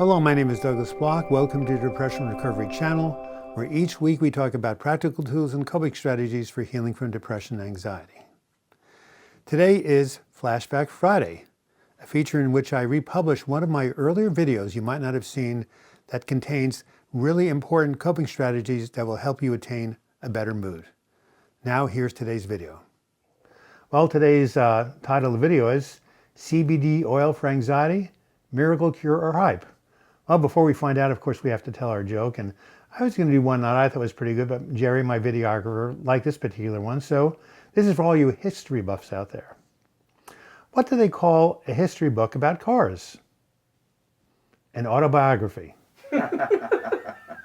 Hello, my name is Douglas Bloch. Welcome to the Depression Recovery Channel, where each week we talk about practical tools and coping strategies for healing from depression and anxiety. Today is Flashback Friday, a feature in which I republish one of my earlier videos you might not have seen that contains really important coping strategies that will help you attain a better mood. Now here's today's video. Well, today's title of the video is CBD Oil for Anxiety, Miracle Cure or Hype? Well, before we find out, of course, we have to tell our joke. And I was going to do one that I thought was pretty good, but Jerry, my videographer, liked this particular one. So this is for all you history buffs out there. What do they call a history book about cars? An autobiography.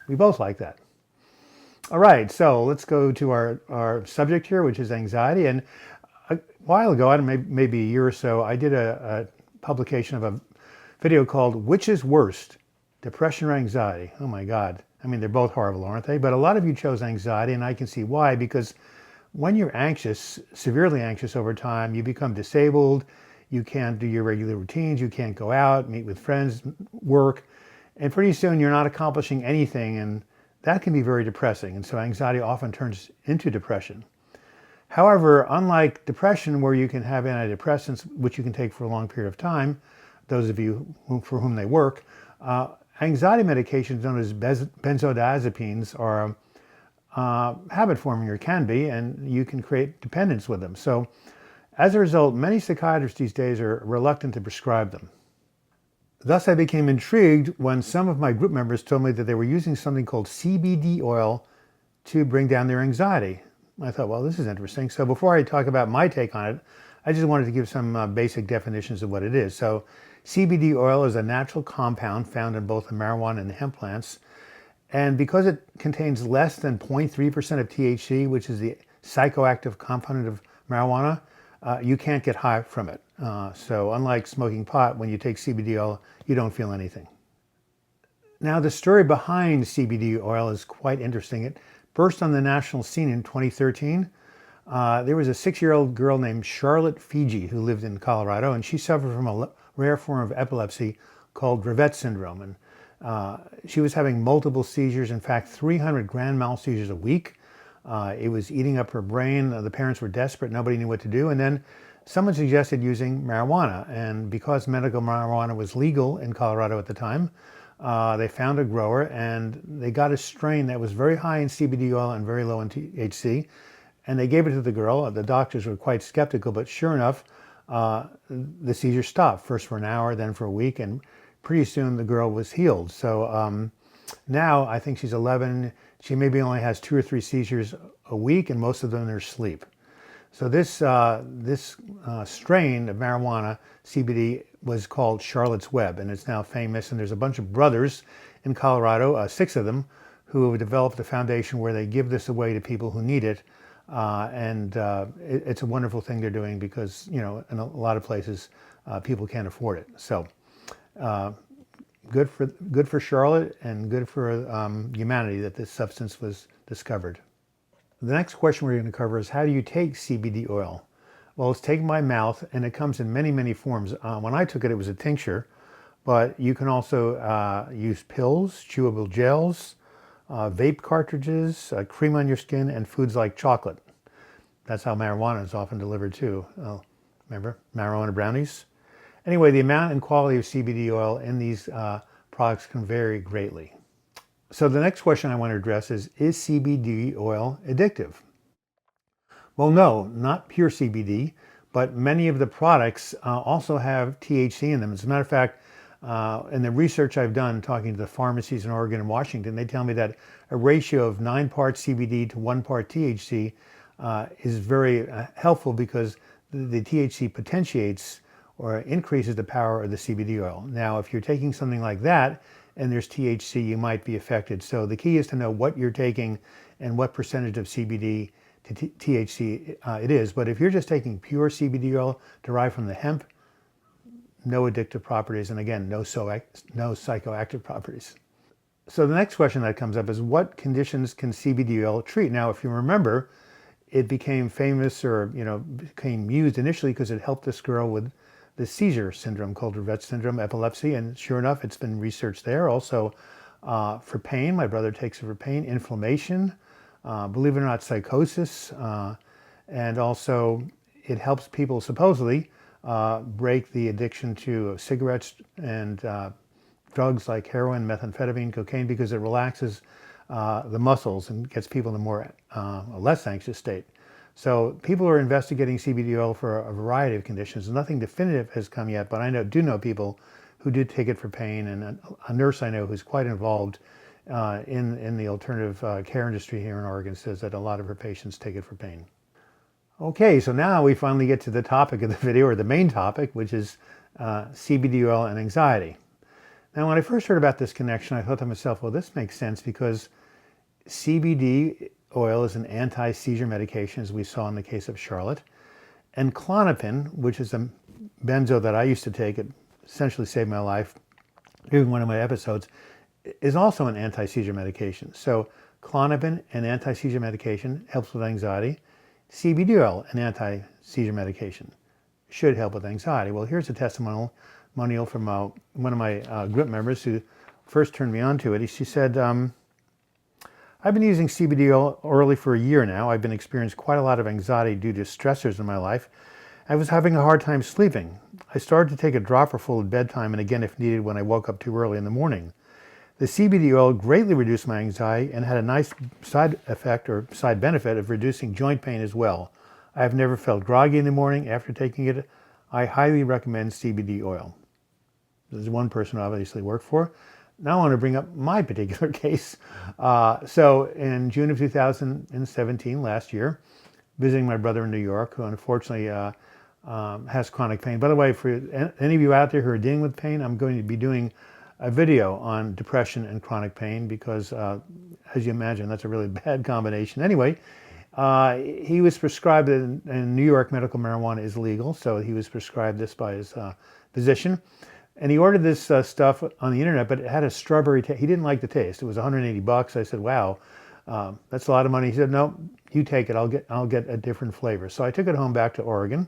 We both like that. All right, so let's go to our subject here, which is anxiety. And a while ago, I don't know, maybe a year or so, I did a publication of a video called Which is Worst, Depression or Anxiety? Oh my God. I mean, they're both horrible, aren't they? But a lot of you chose anxiety, and I can see why, because when you're anxious, severely anxious over time, you become disabled, you can't do your regular routines, you can't go out, meet with friends, work, and pretty soon you're not accomplishing anything, and that can be very depressing. And so anxiety often turns into depression. However, unlike depression, where you can have antidepressants, which you can take for a long period of time, those of you for whom they work, anxiety medications known as benzodiazepines are habit forming, or can be, and you can create dependence with them. So as a result, many psychiatrists these days are reluctant to prescribe them. Thus, I became intrigued when some of my group members told me that they were using something called CBD oil to bring down their anxiety. I thought, well, this is interesting. So before I talk about my take on it, I just wanted to give some basic definitions of what it is. So CBD oil is a natural compound found in both the marijuana and the hemp plants. And because it contains less than 0.3% of THC, which is the psychoactive component of marijuana, you can't get high from it. So unlike smoking pot, when you take CBD oil, you don't feel anything. Now, the story behind CBD oil is quite interesting. It burst on the national scene in 2013. There was a 6-year-old girl named Charlotte Fiji who lived in Colorado, and she suffered from a rare form of epilepsy called Dravet syndrome. And she was having multiple seizures, in fact, 300 grand mal seizures a week. It was eating up her brain. The parents were desperate. Nobody knew what to do. And then someone suggested using marijuana. And because medical marijuana was legal in Colorado at the time, they found a grower and they got a strain that was very high in CBD oil and very low in THC. And they gave it to the girl. The doctors were quite skeptical, but sure enough, the seizure stopped, first for an hour, then for a week, and pretty soon the girl was healed. So now I think she's 11. She maybe only has 2 or 3 seizures a week, and most of them are sleep. So this strain of marijuana, CBD, was called Charlotte's Web, and it's now famous. And there's a bunch of brothers in Colorado, 6 of them, who have developed a foundation where they give this away to people who need it. It's a wonderful thing they're doing because, you know, in a lot of places, people can't afford it. So good for Charlotte, and good for humanity that this substance was discovered. The next question we're going to cover is, how do you take CBD oil? Well, it's taken by mouth, and it comes in many, many forms. When I took it, it was a tincture, but you can also use pills, chewable gels, vape cartridges, cream on your skin, and foods like chocolate. That's how marijuana is often delivered too. Remember, marijuana brownies? Anyway, the amount and quality of CBD oil in these products can vary greatly. So the next question I want to address is CBD oil addictive? Well, no, not pure CBD, but many of the products also have THC in them. As a matter of fact, in the research I've done talking to the pharmacies in Oregon and Washington, they tell me that a ratio of 9 parts CBD to 1 part THC is very helpful, because the THC potentiates or increases the power of the CBD oil. Now, if you're taking something like that and there's THC, you might be affected. So the key is to know what you're taking and what percentage of CBD to THC it is. But if you're just taking pure CBD oil derived from the hemp, no addictive properties, and again, no psychoactive properties. So the next question that comes up is, what conditions can CBD oil treat? Now, if you remember, it became famous, or became used initially because it helped this girl with the seizure syndrome called Rett syndrome, epilepsy, and sure enough, it's been researched there. Also for pain, my brother takes it for pain, inflammation, believe it or not, psychosis, and also it helps people supposedly break the addiction to cigarettes and drugs like heroin, methamphetamine, cocaine, because it relaxes the muscles and gets people in a less anxious state. So people are investigating CBD oil for a variety of conditions. Nothing definitive has come yet, but I do know people who did take it for pain, and a nurse I know who's quite involved in the alternative care industry here in Oregon says that a lot of her patients take it for pain. Okay, so now we finally get to the topic of the video, or the main topic, which is CBD oil and anxiety. Now, when I first heard about this connection, I thought to myself, well, this makes sense because CBD oil is an anti-seizure medication, as we saw in the case of Charlotte. And Klonopin, which is a benzo that I used to take, it essentially saved my life during one of my episodes, is also an anti-seizure medication. So Klonopin, an anti-seizure medication, helps with anxiety. CBD oil, an anti-seizure medication, should help with anxiety. Well, here's a testimonial from one of my group members who first turned me on to it. She said, I've been using CBD oil orally for a year now. I've been experiencing quite a lot of anxiety due to stressors in my life. I was having a hard time sleeping. I started to take a dropper full at bedtime and again if needed when I woke up too early in the morning. The CBD oil greatly reduced my anxiety and had a nice side effect or side benefit of reducing joint pain as well. I have never felt groggy in the morning after taking it. I highly recommend CBD oil. This is one person I obviously work for. Now I want to bring up my particular case. So in June of 2017, last year, visiting my brother in New York, who unfortunately has chronic pain. By the way, for any of you out there who are dealing with pain, I'm going to be doing a video on depression and chronic pain because, as you imagine, that's a really bad combination. Anyway, he was prescribed, in New York, medical marijuana is legal, so he was prescribed this by his physician. And he ordered this stuff on the internet, but it had a strawberry taste. He didn't like the taste. It was $180. I said, wow, that's a lot of money. He said, no, you take it. I'll get a different flavor. So I took it home back to Oregon.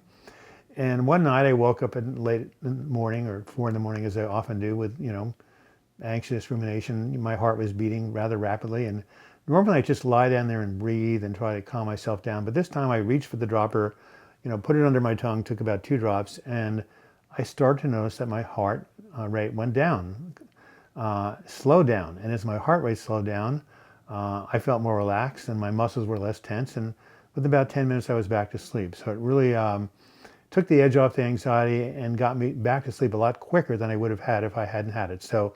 And one night I woke up late in the morning, or 4 in the morning, as I often do, with, anxious rumination. My heart was beating rather rapidly. And normally I just lie down there and breathe and try to calm myself down. But this time I reached for the dropper, put it under my tongue, took about 2 drops, and I started to notice that my heart rate went down, slowed down. And as my heart rate slowed down, I felt more relaxed and my muscles were less tense. And within about 10 minutes, I was back to sleep. So it really took the edge off the anxiety and got me back to sleep a lot quicker than I would have had if I hadn't had it. So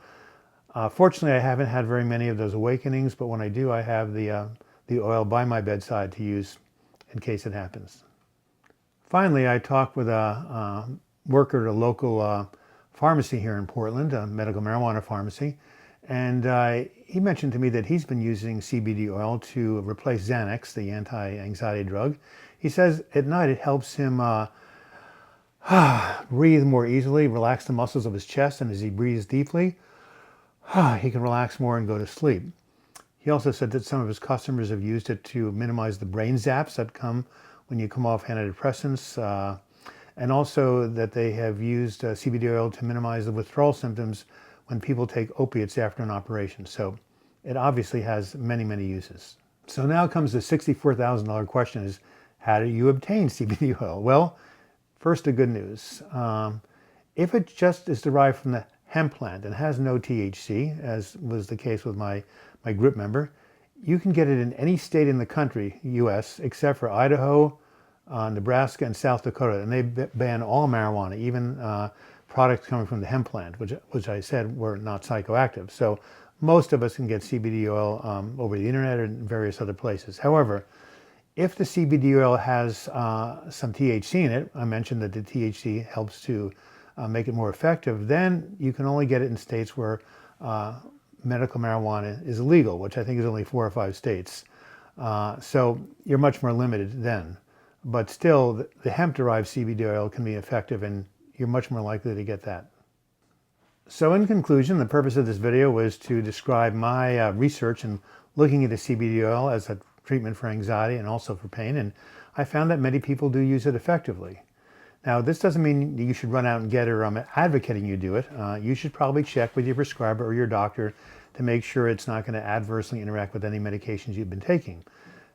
fortunately, I haven't had very many of those awakenings, but when I do, I have the oil by my bedside to use in case it happens. Finally, I talked with a worker at a local pharmacy here in Portland, a medical marijuana pharmacy, and he mentioned to me that he's been using CBD oil to replace Xanax, the anti-anxiety drug. He says at night it helps him breathe more easily, relax the muscles of his chest, and as he breathes deeply, he can relax more and go to sleep. He also said that some of his customers have used it to minimize the brain zaps that come when you come off antidepressants, and also that they have used CBD oil to minimize the withdrawal symptoms when people take opiates after an operation. So it obviously has many, many uses. So now comes the $64,000 question is, how do you obtain CBD oil? Well, first, the good news. If it just is derived from the hemp plant and has no THC, as was the case with my group member, you can get it in any state in the country, U.S., except for Idaho, Nebraska, and South Dakota. And they ban all marijuana, even products coming from the hemp plant, which I said were not psychoactive. So most of us can get CBD oil over the internet or in various other places. However, if the CBD oil has some THC in it, I mentioned that the THC helps to make it more effective, then you can only get it in states where medical marijuana is illegal, which I think is only 4 or 5 states. So you're much more limited then. But still, the hemp-derived CBD oil can be effective and you're much more likely to get that. So in conclusion, the purpose of this video was to describe my research and looking into CBD oil as a treatment for anxiety and also for pain, and I found that many people do use it effectively. Now, this doesn't mean you should run out and get it, or I'm advocating you do it. You should probably check with your prescriber or your doctor to make sure it's not going to adversely interact with any medications you've been taking.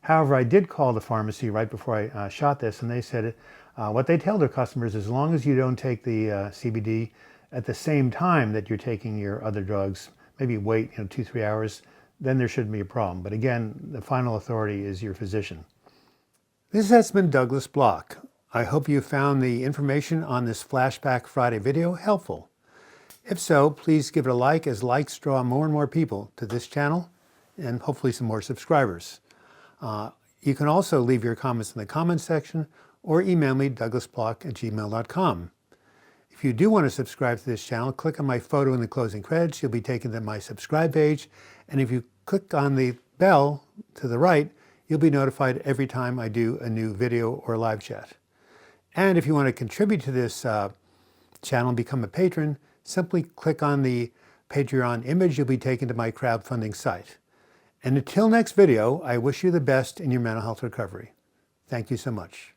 However, I did call the pharmacy right before I shot this, and they said what they tell their customers, as long as you don't take the CBD at the same time that you're taking your other drugs, maybe wait 2-3 hours, then there shouldn't be a problem. But again, the final authority is your physician. This has been Douglas Bloch. I hope you found the information on this Flashback Friday video helpful. If so, please give it a like, as likes draw more and more people to this channel and hopefully some more subscribers. You can also leave your comments in the comments section or email me, douglasbloch@gmail.com. If you do want to subscribe to this channel, click on my photo in the closing credits. You'll be taken to my subscribe page. And if you click on the bell to the right, you'll be notified every time I do a new video or live chat. And if you want to contribute to this channel and become a patron, simply click on the Patreon image. You'll be taken to my crowdfunding site. And until next video, I wish you the best in your mental health recovery. Thank you so much.